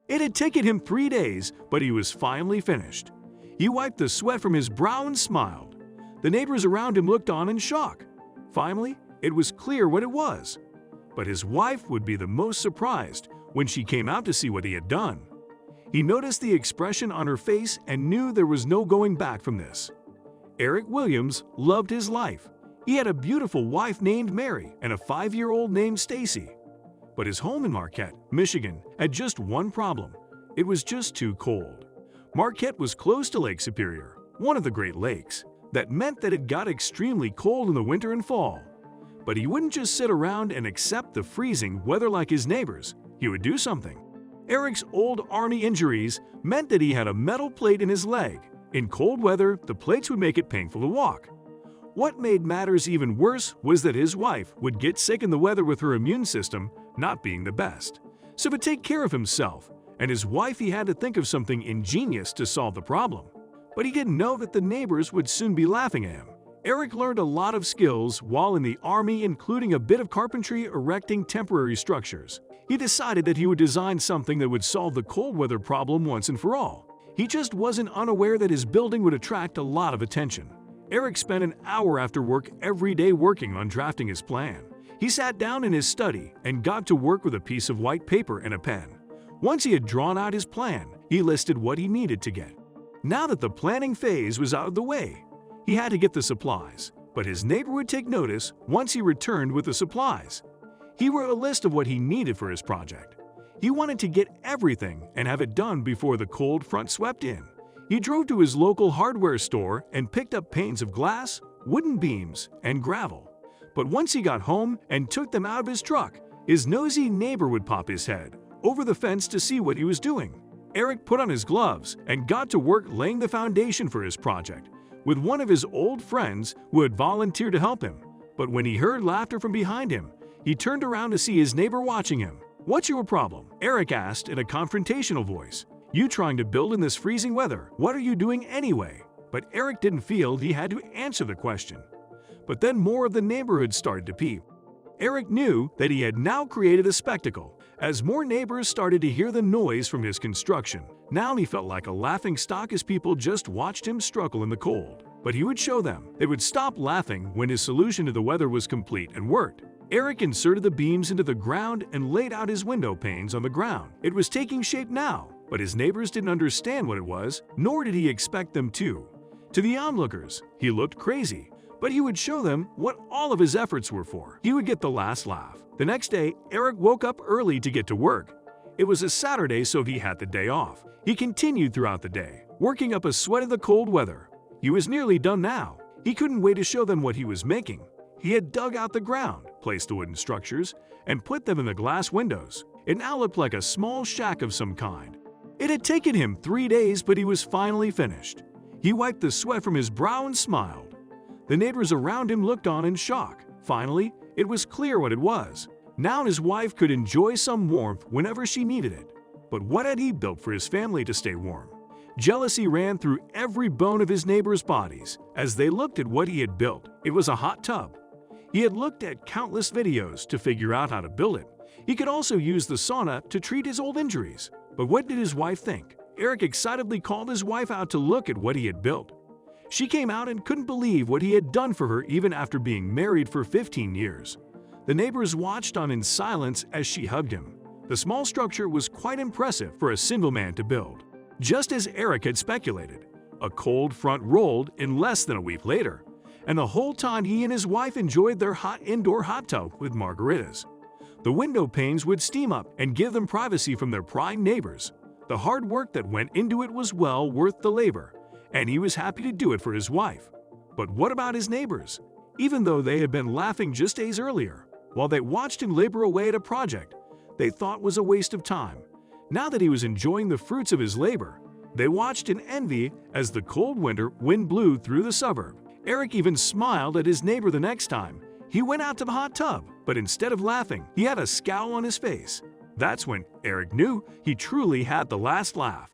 It had taken him 3 days, but he was finally finished. He wiped the sweat from his brow and smiled. The neighbors around him looked on in shock. Finally, it was clear what it was. But his wife would be the most surprised when she came out to see what he had done. He noticed the expression on her face and knew there was no going back from this. Eric Williams loved his life. He had a beautiful wife named Mary and a 5-year-old named Stacy. But his home in Marquette, Michigan, had just one problem. It was just too cold. Marquette was close to Lake Superior, one of the Great Lakes. That meant that it got extremely cold in the winter and fall. But he wouldn't just sit around and accept the freezing weather like his neighbors. He would do something. Eric's old army injuries meant that he had a metal plate in his leg. In cold weather, the plates would make it painful to walk. What made matters even worse was that his wife would get sick in the weather with her immune system not being the best. So to take care of himself and his wife, he had to think of something ingenious to solve the problem. But he didn't know that the neighbors would soon be laughing at him. Eric learned a lot of skills while in the army, including a bit of carpentry erecting temporary structures. He decided that he would design something that would solve the cold weather problem once and for all. He just wasn't unaware that his building would attract a lot of attention. Eric spent an hour after work every day working on drafting his plan. He sat down in his study and got to work with a piece of white paper and a pen. Once he had drawn out his plan, he listed what he needed to get. Now that the planning phase was out of the way, he had to get the supplies, but his neighbor would take notice once he returned with the supplies. He wrote a list of what he needed for his project. He wanted to get everything and have it done before the cold front swept in. He drove to his local hardware store and picked up panes of glass, wooden beams, and gravel. But once he got home and took them out of his truck, his nosy neighbor would pop his head over the fence to see what he was doing. Eric put on his gloves and got to work laying the foundation for his project with one of his old friends who had volunteered to help him. But when he heard laughter from behind him, he turned around to see his neighbor watching him. "What's your problem?" Eric asked in a confrontational voice. "You trying to build in this freezing weather? What are you doing anyway?" But Eric didn't feel he had to answer the question. But then more of the neighborhood started to peep. Eric knew that he had now created a spectacle. As more neighbors started to hear the noise from his construction, now he felt like a laughingstock as people just watched him struggle in the cold. But he would show them. They would stop laughing when his solution to the weather was complete and worked. Eric inserted the beams into the ground and laid out his window panes on the ground. It was taking shape now, but his neighbors didn't understand what it was, nor did he expect them to. To the onlookers, he looked crazy, but he would show them what all of his efforts were for. He would get the last laugh. The next day, Eric woke up early to get to work. It was a Saturday, so he had the day off. He continued throughout the day, working up a sweat in the cold weather. He was nearly done now. He couldn't wait to show them what he was making. He had dug out the ground, placed the wooden structures, and put them in the glass windows. It now looked like a small shack of some kind. It had taken him 3 days, but he was finally finished. He wiped the sweat from his brow and smiled. The neighbors around him looked on in shock. Finally, it was clear what it was. Now his wife could enjoy some warmth whenever she needed it. But what had he built for his family to stay warm? Jealousy ran through every bone of his neighbors' bodies as they looked at what he had built. It was a hot tub. He had looked at countless videos to figure out how to build it. He could also use the sauna to treat his old injuries. But what did his wife think? Eric excitedly called his wife out to look at what he had built. She came out and couldn't believe what he had done for her even after being married for 15 years. The neighbors watched on in silence as she hugged him. The small structure was quite impressive for a single man to build. Just as Eric had speculated, a cold front rolled in less than a week later, and the whole time he and his wife enjoyed their hot indoor hot tub with margaritas. The window panes would steam up and give them privacy from their prying neighbors. The hard work that went into it was well worth the labor, and he was happy to do it for his wife. But what about his neighbors? Even though they had been laughing just days earlier, while they watched him labor away at a project they thought was a waste of time, now that he was enjoying the fruits of his labor, they watched in envy as the cold winter wind blew through the suburb. Eric even smiled at his neighbor the next time he went out to the hot tub, but instead of laughing, he had a scowl on his face. That's when Eric knew he truly had the last laugh.